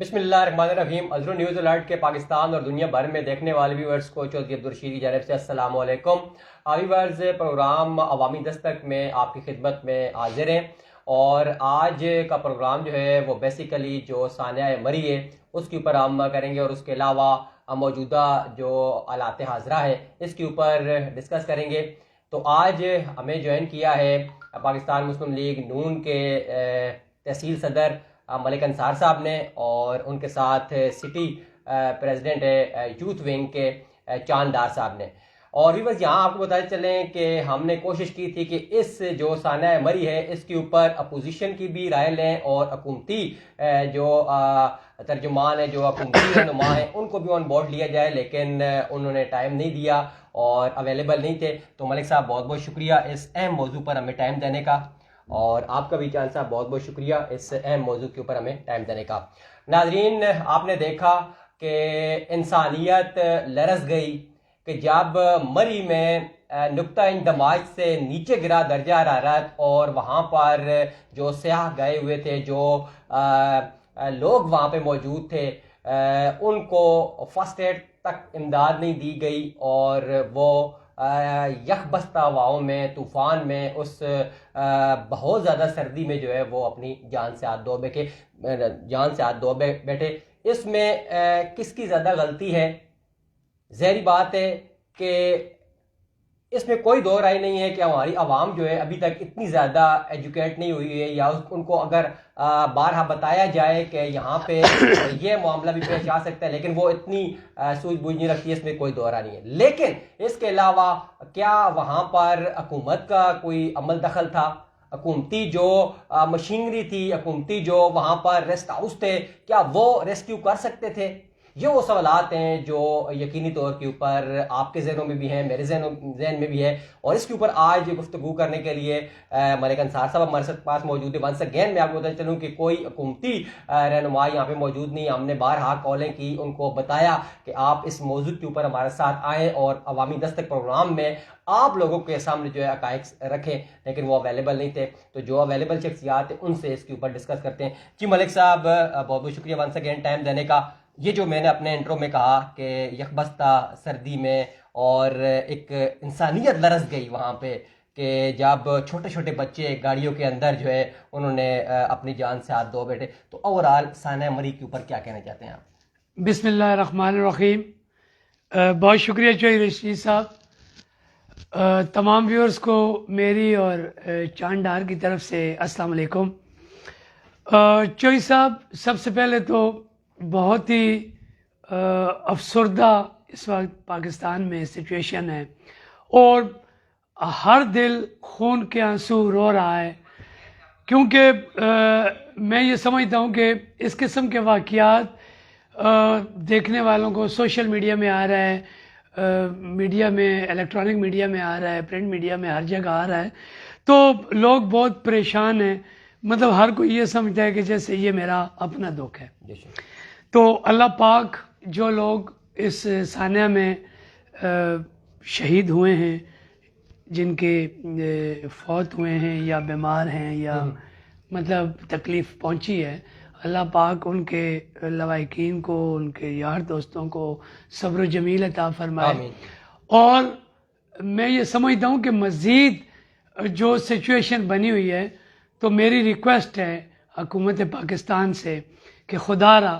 बिस्मिल्लाहिर्रहमानिर्रहीम। अज़रुल news alert के पाकिस्तान और दुनिया भर में देखने वाले व्यूअर्स को चौधरी अब्दुल-रशीद की जानिब से अस्सलाम वालेकुम। व्यूअर्स, प्रोग्राम अवामी दस्तक में आपकी खिदमत में हाजिर हैं और आज का प्रोग्राम जो है वो बेसिकली जो सानिया मरी है उसके ऊपर हम करेंगे और उसके अलावा मौजूदा जो हालात हाजरा है इसके ऊपर डिस्कस करेंगे। तो आज हमें ज्वाइन किया है पाकिस्तान मुस्लिम लीग नून के तहसील सदर मलिक अंसार साहब ने और उनके साथ सिटी प्रेसिडेंट है यूथ विंग के चांदार साहब ने। और भी बस यहाँ आपको बताते चलें कि हमने कोशिश की थी कि इस जो सानिया मरी है इसके ऊपर अपोजिशन की भी राय लें और हुकूमती जो तर्जुमान है, जो हुकूमती रहनुमा है, उनको भी ऑन बोर्ड लिया जाए, लेकिन उन्होंने टाइम नहीं दिया और अवेलेबल नहीं थे। तो मलिक साहब बहुत बहुत शुक्रिया इस अहम मौजू पर हमें टाइम देने का, और आपका भी चांद साहब बहुत बहुत शुक्रिया इस अहम मौजू के ऊपर हमें टाइम देने का। नाजरीन, आपने देखा कि इंसानियत लरस गई कि जब मरी में नुक्ता इंदमाज से नीचे गिरा दर्जा हरारत और वहाँ पर जो सयाह गए हुए थे, जो लोग वहाँ पे मौजूद थे, उनको फर्स्ट एड तक इमदाद नहीं दी गई और वो यकबस्ता हवाओं में, तूफ़ान में, उस बहुत ज़्यादा सर्दी में जो है वो अपनी जान से हाथ धो बैठे। इसमें किसकी ज़्यादा गलती है? ज़हरी बात है कि इसमें कोई दो राय नहीं है कि हमारी आवाम जो है अभी तक इतनी ज़्यादा एजुकेट नहीं हुई है, या उनको अगर बारहा बताया जाए कि यहाँ पे ये मामला भी पेश आ सकता है, लेकिन वो इतनी सूझबूझ नहीं रखती है, इसमें कोई दौरा नहीं है। लेकिन इसके अलावा क्या वहाँ पर हुकूमत का कोई अमल दखल था? हुकूमती जो मशीनरी थी, हुकूमती जो वहाँ पर रेस्ट हाउस थे, क्या वो रेस्क्यू कर सकते थे? ये वो सवालात हैं जो यकीनी तौर के ऊपर आपके जहनों में भी हैं, मेरे जहन में भी है, और इसके ऊपर आज गुफ्तगू करने के लिए मलिक अंसार साहब हमारे पास मौजूद है। वंस अगेन मैं आपको बताना चलूँ कि कोई हुकूमती रहनुमा यहाँ पे मौजूद नहीं। हमने बारहा कॉलें की, उनको बताया कि आप इस मौजूद के ऊपर हमारे साथ आएँ और अवामी दस्तक प्रोग्राम में आप लोगों के सामने जो है हकायक रखें, लेकिन वो अवेलेबल नहीं थे। तो जो अवेलेबल शख्सियात हैं उनसे इसके ऊपर डिस्कस करते हैं। जी मलिक साहब, बहुत बहुत शुक्रिया वंस अगेन टाइम देने का। ये जो मैंने अपने इंट्रो में कहा कि यकबस्ता सर्दी में और एक इंसानियत लरस गई वहाँ पे कि जब छोटे छोटे बच्चे गाड़ियों के अंदर जो है उन्होंने अपनी जान से हाथ धो बैठे। तो ओवरऑल सानिया मरी के ऊपर क्या कहना चाहते हैं आप? बिस्मिल्लाहिर्रहमानिर्रहीम। बहुत शुक्रिया चौधरी रशीद साहब। तमाम व्यूअर्स को मेरी और चांदार की तरफ से अस्सलाम वालेकुम। चौधरी साहब, सबसे पहले तो बहुत ही अफसरदा इस वक्त पाकिस्तान में सिचुएशन है और हर दिल खून के आंसू रो रहा है, क्योंकि मैं ये समझता हूँ कि इस किस्म के वाक़यात देखने वालों को सोशल मीडिया में आ रहा है, मीडिया में, इलेक्ट्रॉनिक मीडिया में आ रहा है, प्रिंट मीडिया में हर जगह आ रहा है, तो लोग बहुत परेशान हैं। मतलब हर कोई ये समझता है कि जैसे ये मेरा अपना दुख है। तो अल्लाह पाक जो लोग इस सानिया में शहीद हुए हैं, जिनके फौत हुए हैं या बीमार हैं या मतलब तकलीफ़ पहुंची है, अल्लाह पाक उनके लवाकिन को, उनके यार दोस्तों को सब्र जमील अता फरमाए। और मैं ये समझता हूँ कि मज़ीद जो सिचुएशन बनी हुई है, तो मेरी रिक्वेस्ट है हुकूमत पाकिस्तान से कि खुदारा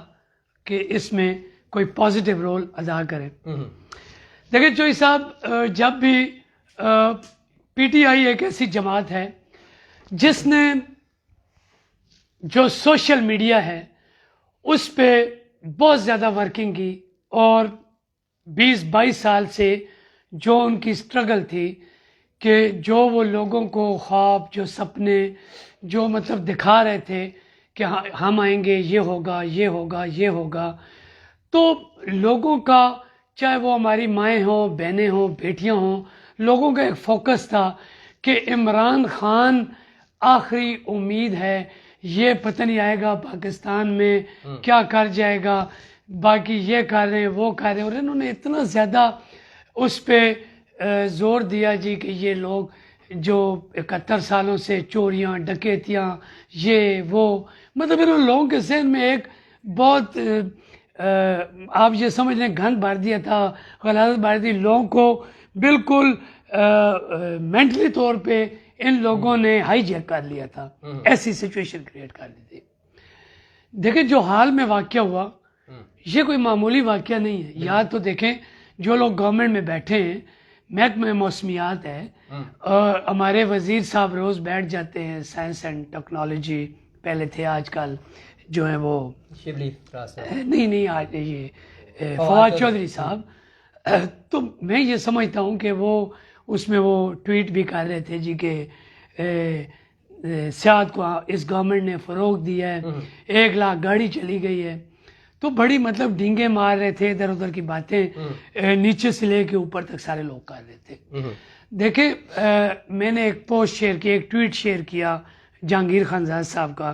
कि इसमें कोई पॉजिटिव रोल अदा करें। देखिए चौधरी साहब, जब भी पीटीआई एक ऐसी जमात है जिसने जो सोशल मीडिया है उस पे बहुत ज़्यादा वर्किंग की, और 20-22 साल से जो उनकी स्ट्रगल थी कि जो वो लोगों को ख्वाब, जो सपने, जो मतलब दिखा रहे थे कि हम आएंगे, ये होगा, ये होगा, ये होगा, तो लोगों का, चाहे वो हमारी माएँ हों, बहनें हों, बेटियां हों, लोगों का एक फोकस था कि इमरान खान आखिरी उम्मीद है, ये पता नहीं आएगा पाकिस्तान में क्या कर जाएगा, बाकी ये कर रहे हैं, वो कर रहे हैं। और इन्होंने इतना ज़्यादा उस पर जोर दिया जी कि ये लोग जो 71 सालों से चोरियां, डकैतियां, ये वो, मतलब इन लोगों के जहन में एक बहुत आप ये समझ लें गंद भर दिया था, गलाजत भर दी, लोगों को बिल्कुल मेंटली तौर पे इन लोगों ने हाईजैक कर लिया था, ऐसी सिचुएशन क्रिएट कर दी थी। देखें जो हाल में वाकया हुआ ये कोई मामूली वाकया नहीं है। या तो देखें जो लोग गवर्नमेंट में बैठे हैं, महकमे मौसमियात है, और हमारे वजीर साहब रोज बैठ जाते हैं, साइंस एंड टेक्नोलॉजी पहले थे, आजकल जो है वो शिबली नहीं आज ये फवाद चौधरी साहब। तो मैं ये समझता हूँ कि वो उसमें वो ट्वीट भी कर रहे थे जी के सियाहत को इस गवर्नमेंट ने फ़रोग दिया है, 1 लाख गाड़ी चली गई है। तो बड़ी मतलब डींगे मार रहे थे, इधर उधर की बातें नीचे से लेके ऊपर तक सारे लोग कर रहे थे। देखिए मैंने एक पोस्ट शेयर की, एक ट्वीट शेयर किया जहांगीर खानजाद साहब का।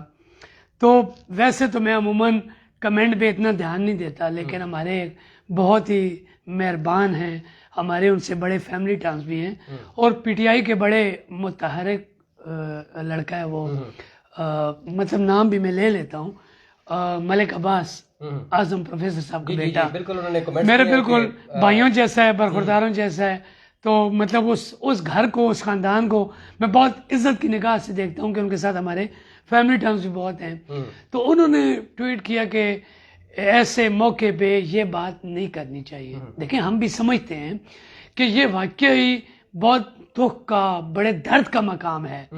तो वैसे तो मैं अमूमन कमेंट पे इतना ध्यान नहीं देता, लेकिन हमारे एक बहुत ही मेहरबान हैं, हमारे उनसे बड़े फैमिली टर्म्स भी हैं, और पीटीआई के बड़े मुतहरिक लड़का है वो, मतलब नाम भी मैं ले लेता हूँ, मलिक अब्बास आजम प्रोफेसर साहब का बेटा, बिल्कुल उन्होंने कमेंट मेरे बिल्कुल भाइयों जैसा है, बरखुरदारों जैसा है। तो मतलब उस घर को, उस खानदान को मैं बहुत इज्जत की निगाह से देखता हूँ कि उनके साथ हमारे फैमिली टर्म्स भी बहुत हैं। तो उन्होंने ट्वीट किया कि ऐसे मौके पे ये बात नहीं करनी चाहिए। देखिए हम भी समझते हैं कि ये वाकई बहुत दुख का, बड़े दर्द का मकाम है,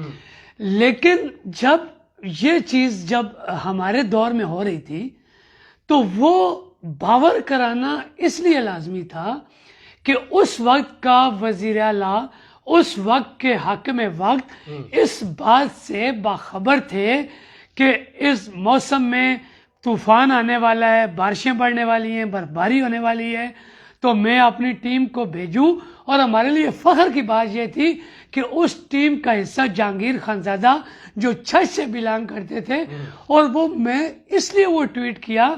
लेकिन जब ये चीज़ जब हमारे दौर में हो रही थी तो वो बावर कराना इसलिए लाजमी था कि उस वक्त का वजीर आला उस वक्त के हाकिम वक्त इस बात से बाखबर थे कि इस मौसम में तूफान आने वाला है, बारिशें पड़ने वाली हैं, बर्फबारी होने वाली है, तो मैं अपनी टीम को भेजूं। और हमारे लिए फख्र की बात यह थी कि उस टीम का हिस्सा जहांगीर खानजादा जो छत से बिलोंग करते थे, और वो मैं इसलिए वो ट्वीट किया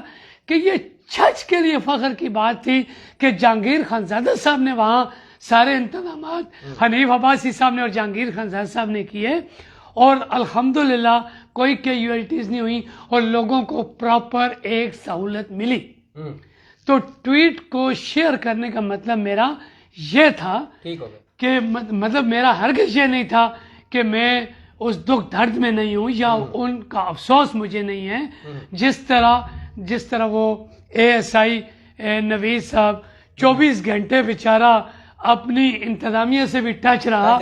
कि ये छत के लिए फख्र की बात थी कि जहांगीर खानजादा साहब ने वहाँ सारे इंतजाम हनीफ अब्बासी साहब ने और जहांगीर खानजादा साहब ने किए, और अल्हम्दुलिल्लाह कोई कैजुअलिटीज नहीं हुई और लोगों को प्रॉपर एक सहूलत मिली। तो ट्वीट को शेयर करने का मतलब मेरा ये था कि मतलब मेरा हरगिज़ ये नहीं था कि मैं उस दुख दर्द में नहीं हूँ या उनका अफसोस मुझे नहीं है। जिस तरह वो ASI नवीद साहब 24 घंटे बेचारा अपनी इंतजामिया से भी टच रहा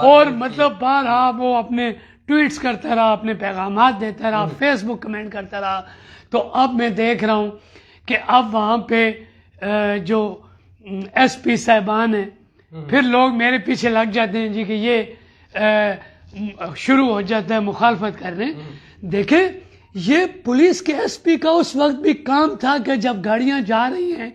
और मतलब बारहा वो अपने ट्वीट्स करता रहा, अपने पैगामात देता रहा, फेसबुक कमेंट करता रहा। तो अब मैं देख रहा हूँ कि अब वहाँ पे जो SP साहिबान है, फिर लोग मेरे पीछे लग जाते हैं जी कि ये शुरू हो जाता है मुखालफत करने। देखें ये पुलिस के SP का उस वक्त भी काम था कि जब गाड़ियां जा रही हैं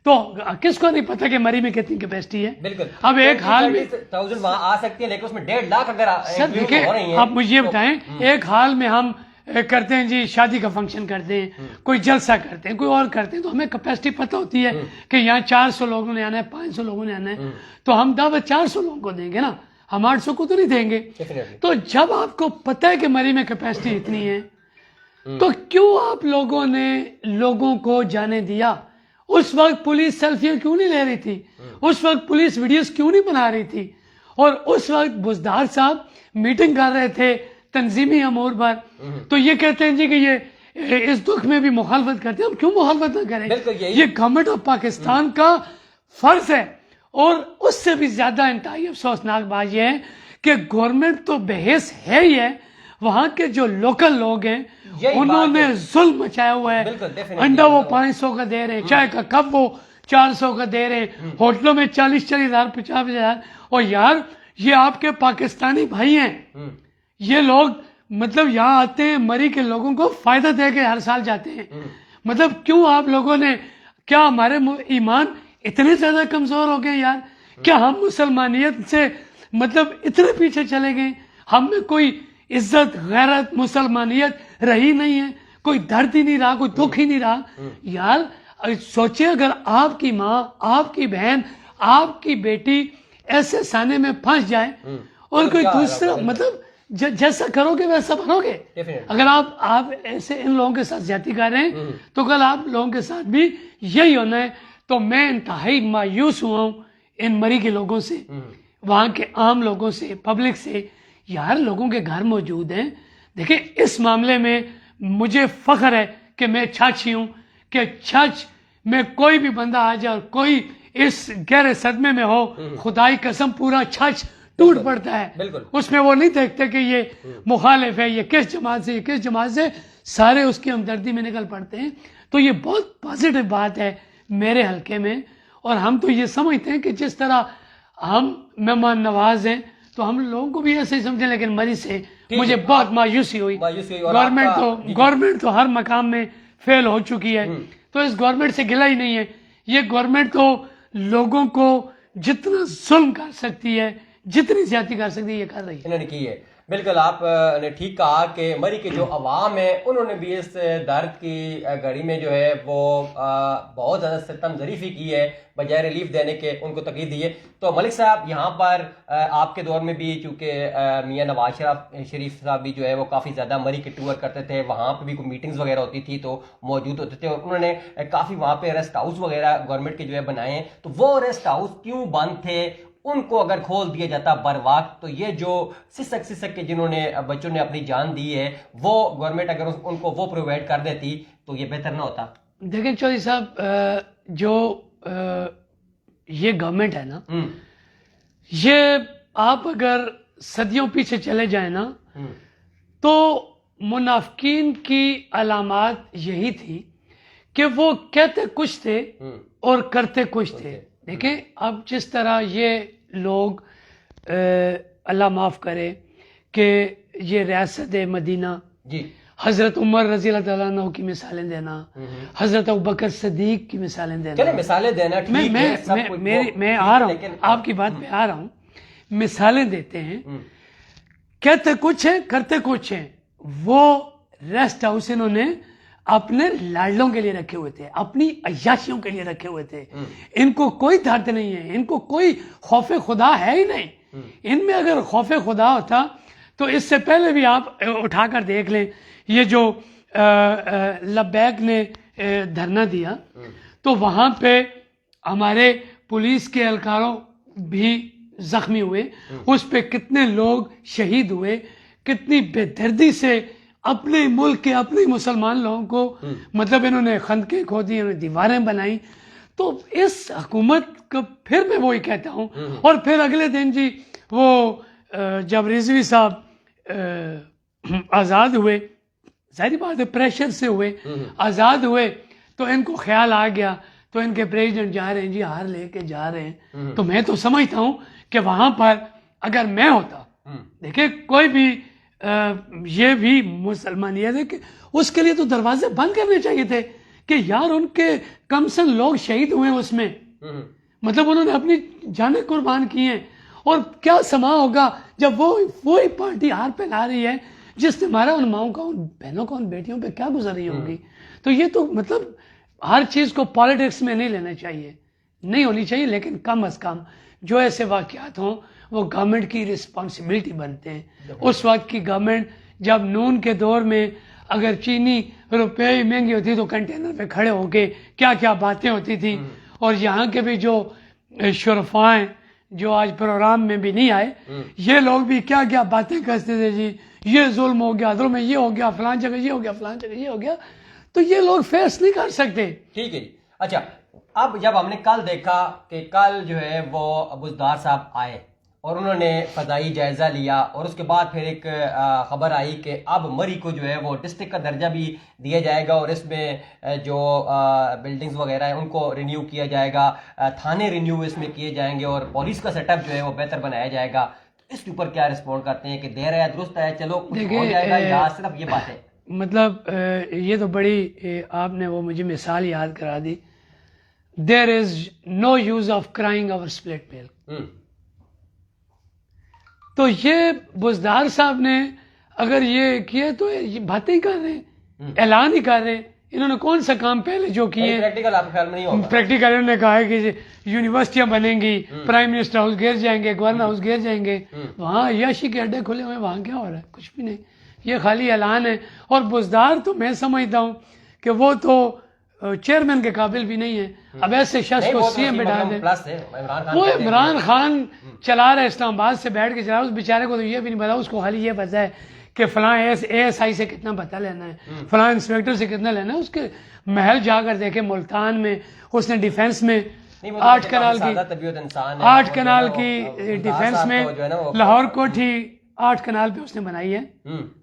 तो किसको नहीं पता कि मरी में कितनी कैपेसिटी है। बिल्कुल। अब एक हाल में 1000 वहां आ सकती है, लेकिन उसमें 1.5 लाख अगर सर देखिए आप मुझे बताएं, एक हाल में हम करते हैं जी शादी का फंक्शन करते हैं, कोई जलसा करते हैं, कोई और करते हैं, तो हमें कैपेसिटी पता होती है कि यहाँ 400 लोगों ने आना है, 500 लोगों ने आना है, तो हम दावत 400 लोगों को देंगे ना, हम 800 को तो नहीं देंगे। तो जब आपको पता है कि मरी में कैपेसिटी इतनी है तो क्यों आप लोगों ने लोगों को जाने दिया? उस वक्त पुलिस सेल्फियां क्यों नहीं ले रही थी? उस वक्त पुलिस वीडियोस क्यों नहीं बना रही थी? और उस वक्त बुजदार साहब मीटिंग कर रहे थे तंजीमी अमूर पर, तो ये कहते हैं जी कि ये इस दुख में भी मुखालफत करते हैं। हम क्यों मुखालफत ना करें? ये गवर्नमेंट ऑफ पाकिस्तान का फर्ज है। और उससे भी ज्यादा इंतहाई अफसोसनाक बात यह है कि गवर्नमेंट तो बेहस है ही है, वहां के जो लोकल लोग हैं उन्होंने जुल्म मचाया हुआ है। अंडा वो 500 का दे रहे हैं, चाय का कप वो 400 का दे रहे हैं, होटलों में 40,000 50,000। और यार ये आपके पाकिस्तानी भाई हैं, ये लोग मतलब यहाँ आते हैं, मरी के लोगों को फायदा दे के हर साल जाते हैं। मतलब क्यों आप लोगों ने, क्या हमारे ईमान इतने ज्यादा कमजोर हो गए यार? क्या हम मुसलमानियत से मतलब इतने पीछे चले गए? हम में कोई इज्जत गैरत मुसलमानियत रही नहीं है, कोई दर्द ही नहीं रहा, कोई दुख ही नहीं रहा। यार सोचिए अगर आपकी माँ, आपकी बहन, आपकी बेटी ऐसे साने में फंस जाए और कोई दूसरा, मतलब जैसा करोगे वैसा बनोगे। Definitely. अगर आप ऐसे इन लोगों के साथ ज्यादती कर रहे हैं तो कल आप लोगों के साथ भी यही होना है। तो मैं इंतहाई मायूस हुआ हूँ इन मरी के लोगों से, वहाँ के आम लोगों से, पब्लिक से। यार लोगों के घर मौजूद हैं। देखिए इस मामले में मुझे फख्र है कि मैं छाछी हूँ कि छाछ में कोई भी बंदा आ जाए और कोई इस गहरे सदमे में हो, खुदाई कसम पूरा छाछ टूट पड़ता है। बिल्कुल। उसमें वो नहीं देखते कि ये मुखालिफ है, ये किस जमात से, ये किस जमात से, सारे उसकी हमदर्दी में निकल पड़ते हैं। तो ये बहुत पॉजिटिव बात है मेरे हल्के में। और हम तो ये समझते हैं कि जिस तरह हम मेहमान नवाज हैं तो हम लोगों को भी ऐसे ही समझें। लेकिन मरी से मुझे बहुत मायूसी हुई। गवर्नमेंट तो हर मकाम में फेल हो चुकी है। तो इस गवर्नमेंट से गिला ही नहीं है। ये गवर्नमेंट तो लोगों को जितना जुल्म कर सकती है, जितनी ज्यादती कर सकती है, ये कर रही है। इन्होंने की है। बिल्कुल आपने ठीक कहा कि मरी के जो अवाम है उन्होंने भी इस दर्द की घड़ी में जो है वो बहुत ज़्यादा सितम ज़रीफ़ी की है, बजाय रिलीफ देने के उनको तकलीफ दी है। तो मलिक साहब यहाँ पर आपके दौर में भी चूँकि मियाँ नवाज शरीफ साहब भी जो है वो काफ़ी ज़्यादा मरी के टूर करते थे, वहाँ पर भी कोई मीटिंग्स वगैरह होती थी तो मौजूद होते थे। और उन्होंने काफ़ी वहाँ पे रेस्ट हाउस वगैरह गवर्नमेंट के जो है बनाए हैं। तो वो रेस्ट हाउस क्यों बंद थे? उनको अगर खोल दिया जाता बर वक्त तो ये जो सिसक के जिन्होंने बच्चों ने अपनी जान दी है वो गवर्नमेंट अगर उनको वो प्रोवाइड कर देती तो ये बेहतर ना होता। देखिए चौधरी साहब, जो ये गवर्नमेंट है ना, ये आप अगर सदियों पीछे चले जाए ना तो मुनाफिकीन की अलामात यही थी कि वो कहते कुछ थे और करते कुछ थे। देखें अब जिस तरह ये लोग अल्लाह माफ़ करे कि ये रियासत मदीना जी, हज़रत उमर रज़ी अल्लाह तआला अन्हु की मिसालें देना, हज़रत अबू बकर सिद्दीक की मिसालें देना। चले मिसालें देना ठीक है, मैं आ रहा हूँ आपकी बात पे आ रहा हूँ। मिसालें देते हैं, कहते कुछ है करते कुछ है। वो रेस्ट हाउस इन्होंने अपने लाडलों के लिए रखे हुए थे, अपनी अय्याशियों के लिए रखे हुए थे। इनको कोई दर्द नहीं है, इनको कोई खौफे खुदा है ही नहीं। इनमें अगर खौफे खुदा होता तो इससे पहले भी आप उठाकर देख लें, ये जो लब्बैक ने धरना दिया तो वहां पे हमारे पुलिस के एहलकारों भी जख्मी हुए, उस पे कितने लोग शहीद हुए, कितनी बेदर्दी से अपने मुल्क के अपने मुसलमान लोगों को मतलब इन्होंने खंदकें खोदी, इन्होंने दीवारें बनाई। तो इस हुकूमत को फिर मैं वही कहता हूँ। और फिर अगले दिन जी वो जब रिजवी साहब आज़ाद हुए, जाहिर बात है प्रेशर से हुए, आज़ाद हुए तो इनको ख्याल आ गया तो इनके प्रेसिडेंट जा रहे हैं जी, हार लेके जा रहे हैं। तो मैं तो समझता हूँ कि वहां पर अगर मैं होता, देखिए कोई भी ये भी मुसलमानियत है कि उसके लिए तो दरवाजे बंद करने चाहिए थे कि यार उनके कम से लोग शहीद हुए उसमें, मतलब उन्होंने अपनी जानें कुर्बान की हैं। और क्या समा होगा जब वो ही पार्टी हार फैला रही है जिसने हमारा उन माओं का, उन बहनों का, उन बेटियों पे क्या गुजर रही होगी। तो ये तो मतलब हर चीज को पॉलिटिक्स में नहीं लेना चाहिए, नहीं होनी चाहिए। लेकिन कम अज कम जो ऐसे वाकयात हों वो गवर्नमेंट की रिस्पॉन्सिबिलिटी बनते हैं। उस वक्त की गवर्नमेंट जब नून के दौर में अगर चीनी रुपये महंगी होती तो कंटेनर पे खड़े होके क्या क्या बातें होती थी। और यहाँ के भी जो शुरफाएं जो आज प्रोग्राम में भी नहीं आए, ये लोग भी क्या क्या बातें करते थे जी, ये जुल्म हो गया, में ये हो गया, फलां जगह ये हो गया, फलां जगह ये हो गया। तो ये लोग फेस नहीं कर सकते। ठीक है जी। अच्छा, अब जब हमने कल देखा कि कल जो है वो बुज़दार साहब आए और उन्होंने फ़ज़ाई जायज़ा लिया और उसके बाद फिर एक ख़बर आई कि अब मरी को जो है वो डिस्ट्रिक्ट का दर्जा भी दिया जाएगा और इसमें जो बिल्डिंग्स वगैरह हैं उनको रिन्यू किया जाएगा, थाने रिन्यू इसमें किए जाएंगे और पुलिस का सेटअप जो है वो बेहतर बनाया जाएगा। तो इसके ऊपर क्या रिस्पॉन्ड करते हैं कि देर है दुरुस्त है, चलो कुछ हो जाएगा या सिर्फ ये बात है? मतलब ये तो बड़ी आपने वो मुझे मिसाल याद करा दी। There is no use of crying over split milk. तो ये बुज़दार साहब ने अगर ये किए तो ये बातें ही कर रहे हैं, ऐलान ही कर रहे हैं, इन्होंने कौन सा काम पहले जो किए? प्रैक्टिकल आपके ख्याल में नहीं होगा? प्रैक्टिकल इन्होंने कहा है कि यूनिवर्सिटियां बनेंगी, प्राइम मिनिस्टर हाउस गिर जाएंगे, गवर्नर हाउस गिर जाएंगे, वहाँ याशी के अड्डे खुले हुए, वहाँ क्या हो रहा है? कुछ भी नहीं, ये खाली ऐलान है। और बुजदार तो मैं समझता हूँ कि वो तो चेयरमैन के काबिल भी नहीं है। अब ऐसे शख्स को सीएम बैठा दे, वो इमरान खान चला रहा है, इस्लामाबाद से बैठ के चला रहा है, उस बेचारे को तो ये भी नहीं पता, उसको खाली ये पता है कि फलां ASI से कितना पता लेना है, फलां इंस्पेक्टर से कितना लेना है। उसके महल जाकर देखे मुल्तान में, उसने डिफेंस में 8 कनाल की डिफेंस में लाहौर कोठी 8 कनाल पे उसने बनाई है,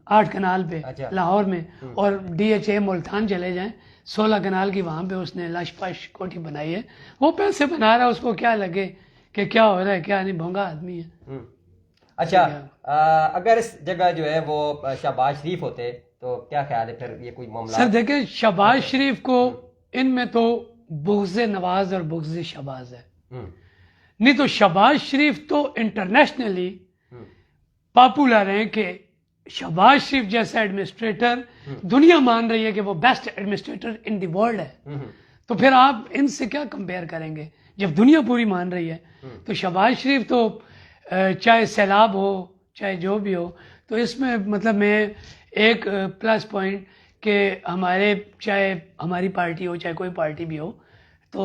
8 कनाल पे लाहौर में। और DHA मुल्तान चले जाएं, 16 कनाल की वहां पे उसने लशपश कोठी बनाई है। वो पैसे बना रहा है, उसको क्या लगे कि क्या हो रहा है क्या नहीं, भोंगा आदमी है। अच्छा, अगर इस जगह जो है वो शहबाज शरीफ होते तो क्या ख्याल है फिर ये कोई मामला? सर देखें, शहबाज शरीफ को इनमें तो बुग़्ज़ नवाज और बुग़्ज़ शहबाज है। नहीं तो शहबाज शरीफ तो इंटरनेशनली पॉपुलर हैं कि शहबाज शरीफ जैसा एडमिनिस्ट्रेटर दुनिया मान रही है कि वो best administrator in the world है। तो फिर आप इनसे क्या कंपेयर करेंगे जब दुनिया पूरी मान रही है? तो शहबाज शरीफ तो चाहे सैलाब हो चाहे जो भी हो, तो इसमें मतलब मैं एक प्लस पॉइंट कि हमारे चाहे हमारी पार्टी हो चाहे कोई पार्टी भी हो, तो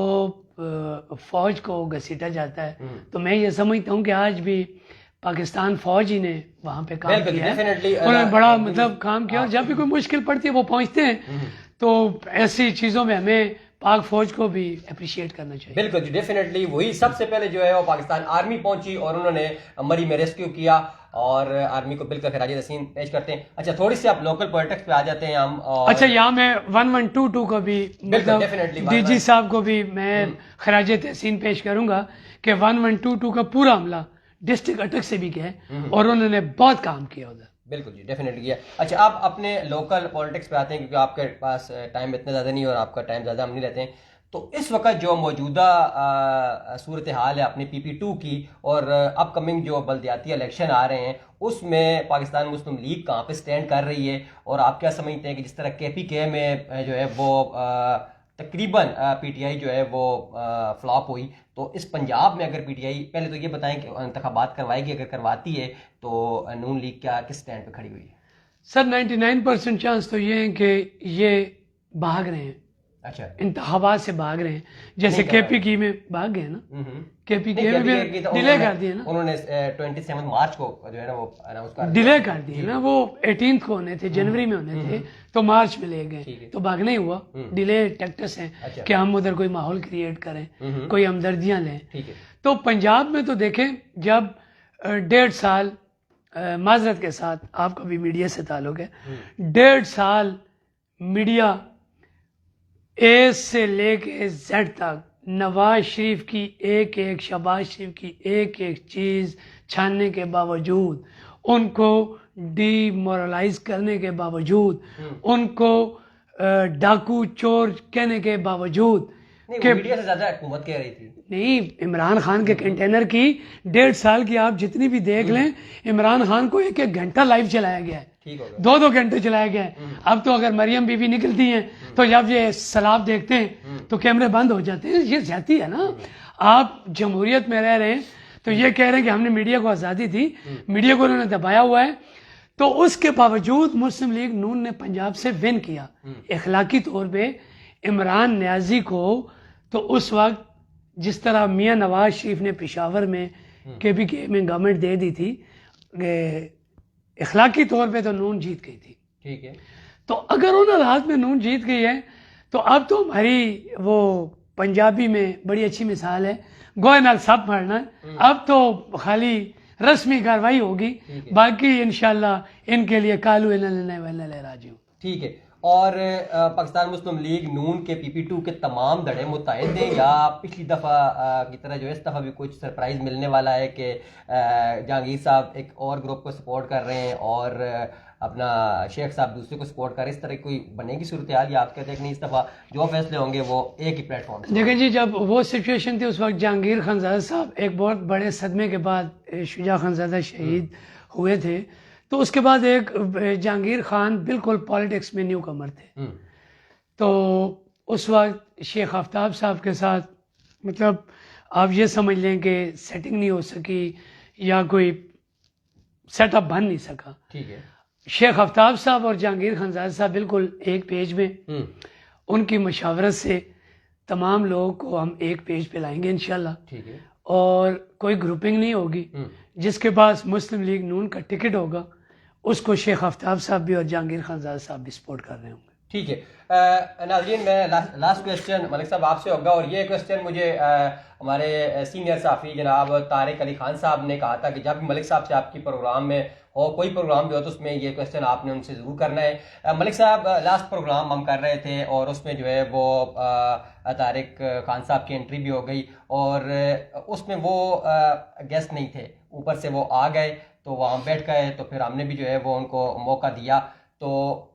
फौज को घसीटा जाता है। तो मैं ये समझता हूँ कि आज भी पाकिस्तान फौज ही ने वहाँ पे काम किया है, उन्होंने बड़ा मतलब काम किया। और जब भी कोई मुश्किल पड़ती है वो पहुँचते हैं, तो ऐसी चीज़ों में हमें पाक फौज को भी अप्रिशिएट करना चाहिए। बिल्कुल जी, डेफिनेटली वही सबसे पहले जो है वो पाकिस्तान आर्मी पहुंची और उन्होंने मरी में रेस्क्यू किया, और आर्मी को बिल्कुल खराज तहसीन पेश करते हैं। अच्छा, थोड़ी सी आप लोकल पॉलिटिक्स पे आ जाते हैं हम। और अच्छा, यहाँ मैं 1122 को भी मतलब DG साहब को भी मैं खराज तहसीन पेश करूंगा कि 1122 का पूरा हमला डिस्ट्रिक्ट अटक से भी किया है और उन्होंने बहुत काम किया उधर। बिल्कुल जी, डेफिनेटली किया। अच्छा, आप अपने लोकल पॉलिटिक्स पे आते हैं क्योंकि आपके पास टाइम इतना ज़्यादा नहीं और आपका टाइम ज़्यादा हम नहीं लेते हैं। तो इस वक्त जो मौजूदा सूरत हाल है अपनी PP2 की और अपकमिंग जो बल्दियाती इलेक्शन आ रहे हैं, उसमें पाकिस्तान मुस्लिम लीग कहाँ पे स्टैंड कर रही है, और आप क्या समझते हैं कि जिस तरह KPK में जो है वो तकरीबन PTI जो है वो फ्लॉप हुई, तो इस पंजाब में अगर PTI, पहले तो ये बताएं कि इंतखाबात करवाएगी, अगर करवाती है तो नून लीग क्या किस स्टैंड पे खड़ी हुई है? सर 99% चांस तो ये है कि ये भाग रहे हैं। अच्छा, इंतखाबात से भाग रहे हैं, जैसे KPK में भाग गए ना, KPK में डिले कर दिए ना उन्होंने 27 मार्च को जो है ना वो अनाउंस कर डिले कर दिए ना, वो 18 को होने थे, जनवरी में होने थे, तो मार्च में ले गए, तो भागना ही हुआ। डिले टैक्टिक्स हैं कि हम उधर कोई माहौल क्रिएट करें, कोई हमदर्दियां लें। तो पंजाब में तो देखें, जब 1.5 साल माजरत के साथ, आपका भी मीडिया से ताल्लुक है, 1.5 साल मीडिया A से लेके Z तक नवाज शरीफ की एक एक, शहबाज शरीफ की एक एक चीज़ छानने के बावजूद, उनको डीमोरलाइज करने के बावजूद, उनको डाकू चोर कहने के बावजूद, कि मीडिया से ज़्यादा हुकूमत कह रही थी। नहीं, इमरान खान के कंटेनर की 1.5 साल की आप जितनी भी देख लें, इमरान खान को 1-1 घंटा लाइव चलाया गया है, 2-2 घंटे चलाया गया है। अब तो अगर मरियम बीबी निकलती हैं तो जब ये सलाब देखते हैं तो कैमरे बंद हो जाते हैं। ये ज्यादती है ना, आप जमहूरियत में रह रहे हैं तो ये कह रहे हैं कि हमने मीडिया को आज़ादी दी, मीडिया को उन्होंने दबाया हुआ है। तो उसके बावजूद मुस्लिम लीग नून ने पंजाब से विन किया इखलाकी तौर पे। इमरान न्याजी को तो उस वक्त जिस तरह मियाँ नवाज शरीफ ने पेशावर में KPK में गवर्नमेंट दे दी थी, इखलाकी तौर पे तो नून जीत गई थी। ठीक है, तो अगर उन हालात में नून जीत गई है तो अब तो हमारी वो पंजाबी में बड़ी अच्छी मिसाल है, गोए नाल सब पढ़ना है। अब तो खाली रस्मी कार्रवाई होगी, बाकी इंशाल्लाह इनके लिए कालू ले राजी हूँ। ठीक है, और पाकिस्तान मुस्लिम लीग नून के PP2 के तमाम धड़े मुत्तहिद हैं, या पिछली दफ़ा की तरह जो इस दफ़ा भी कुछ सरप्राइज़ मिलने वाला है कि जहांगीर साहब एक और ग्रुप को सपोर्ट कर रहे हैं और अपना शेख साहब दूसरे को सपोर्ट कर रहे हैं? इस तरह कोई बनेगी सूरत हाल, या आप कहते हैं कि नहीं, इस दफ़ा जो फैसले होंगे वो एक ही प्लेटफॉर्म? देखिए जी, जब वो सिचुएशन थी उस वक्त जहांगीर खानज़ादा साहब एक बहुत बड़े सदमे के बाद शुजा खानज़ादा शहीद हुए थे, तो उसके बाद एक जहांगीर खान बिल्कुल पॉलिटिक्स में न्यू कमर थे। तो उस वक्त शेख आफ्ताब साहब के साथ मतलब आप ये समझ लें कि सेटिंग नहीं हो सकी या कोई सेटअप बन नहीं सका। ठीक है। शेख आफ्ताब साहब और जहांगीर खानजाद साहब बिल्कुल एक पेज में, उनकी मशावरत से तमाम लोगों को हम एक पेज पे लाएंगे इंशाल्लाह। ठीक है। और कोई ग्रुपिंग नहीं होगी। जिसके पास मुस्लिम लीग नून का टिकट होगा उसको शेख आफ्ताब साहब भी और जहांगीर खानजाद साहब भी सपोर्ट कर रहे होंगे। ठीक है। नाज़रीन, मैं लास्ट क्वेश्चन मलिक साहब आपसे होगा, और ये क्वेश्चन मुझे हमारे सीनियर साफ़ी जनाब तारिक अली खान साहब ने कहा था कि जब भी मलिक साहब से आपकी प्रोग्राम में हो, कोई प्रोग्राम भी हो, तो उसमें ये क्वेश्चन आपने उनसे ज़रूर करना है। मलिक साहब, लास्ट प्रोग्राम हम कर रहे थे और उसमें जो है वो तारिक खान साहब की एंट्री भी हो गई, और उसमें वो गेस्ट नहीं थे, ऊपर से वो आ गए तो वहाँ बैठ गए, तो फिर हमने भी जो है वो उनको मौका दिया। तो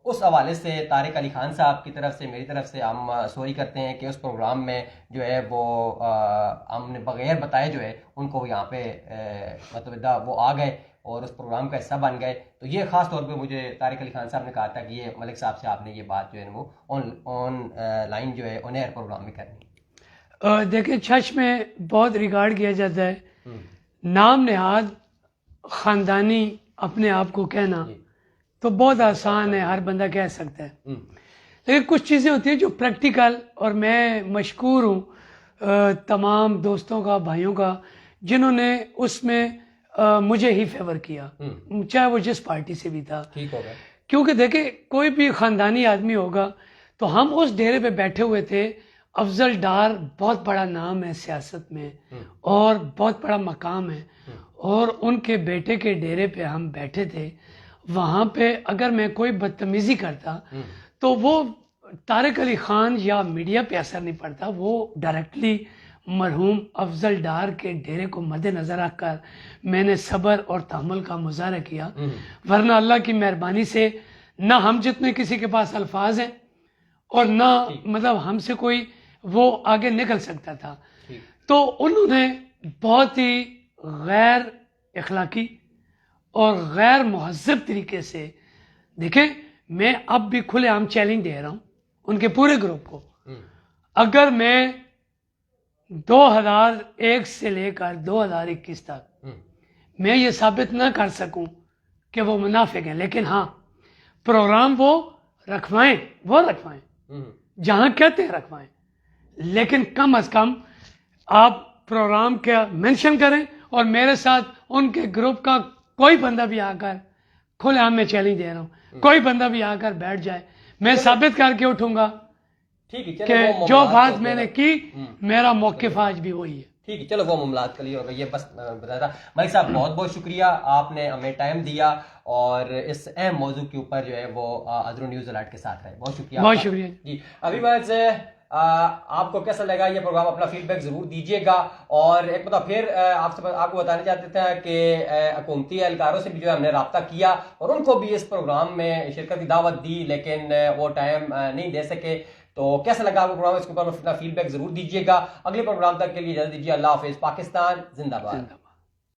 उस हवाले से तारिक अली खान साहब की तरफ से, मेरी तरफ से हम सॉरी करते हैं कि उस प्रोग्राम में जो है वो हमने बगैर बताए जो है उनको यहाँ पे मतलब वो आ गए और उस प्रोग्राम का हिस्सा बन गए। तो ये ख़ास तौर पे मुझे तारिक अली खान साहब ने कहा था कि ये मलिक साहब से आपने ये बात जो है वो ऑन लाइन जो है ऑन एयर प्रोग्राम में करनी। देखिए, चर्च में बहुत रिगार्ड किया जाता है, नाम नेहाद ख़ानदानी अपने आप को कहना तो बहुत आसान है, हर बंदा कह सकता है। लेकिन कुछ चीज़ें होती हैं जो प्रैक्टिकल, और मैं मशकूर हूँ तमाम दोस्तों का, भाइयों का, जिन्होंने उसमें मुझे ही फेवर किया, चाहे वो जिस पार्टी से भी था। ठीक होगा। क्योंकि देखिए, कोई भी ख़ानदानी आदमी होगा तो हम उस डेरे पे बैठे हुए थे। अफजल डार बहुत बड़ा नाम है सियासत में और बहुत बड़ा मकाम है, और उनके बेटे के डेरे पे हम बैठे थे। वहाँ पे अगर मैं कोई बदतमीजी करता तो वो तारिक अली खान या मीडिया पे असर नहीं पड़ता, वो डायरेक्टली मरहूम अफजल डार के डेरे को मद्देनजर रखकर मैंने सब्र और तहम्मुल का मुजाहरा किया। वरना अल्लाह की मेहरबानी से ना हम जितने किसी के पास अल्फाज हैं और ना मतलब हमसे कोई वो आगे निकल सकता था। तो उन्होंने बहुत ही गैर इखलाकी और गैर महज़्ज़ब तरीके से, देखें, मैं अब भी खुलेआम चैलेंज दे रहा हूं उनके पूरे ग्रुप को, अगर मैं 2001 से लेकर 2021 तक मैं ये साबित ना कर सकूं कि वो मुनाफिक हैं, लेकिन हाँ, प्रोग्राम वो रखवाएं जहां कहते हैं रखवाएं, लेकिन कम अज कम आप प्रोग्राम का मेंशन करें और मेरे साथ उनके ग्रुप का कोई बंदा भी आकर, खुलेआम में चैलेंज दे रहा हूं, कोई बंदा भी आकर बैठ जाए, मैं साबित करके उठूंगा कि जो बात मैंने की मेरा मौक़िफ़ आज भी वही है। ठीक है, चलो वो मामलात के लिए होगा, ये बस बताया था। मलिक साहब, बहुत बहुत शुक्रिया, आपने हमें टाइम दिया और इस अहम मौजू के ऊपर जो है वो अजरू न्यूज़ अलर्ट के साथ रहे। बहुत शुक्रिया। बहुत शुक्रिया जी। अभी बस आपको कैसा लगा ये प्रोग्राम, अपना फीडबैक ज़रूर दीजिएगा। और एक मतलब फिर आपको बताना चाहते थे कि हुकूमती एहलकारों से भी जो है हमने रब्ता किया और उनको भी इस प्रोग्राम में शिरकत की दावत दी, लेकिन वो टाइम नहीं दे सके। तो कैसा लगा आपको प्रोग्राम, इसके ऊपर अपना फीडबैक ज़रूर दीजिएगा। अगले प्रोग्राम तक के लिए इजाज़त दीजिए। अल्लाह हाफिज़। पाकिस्तान जिंदाबाद।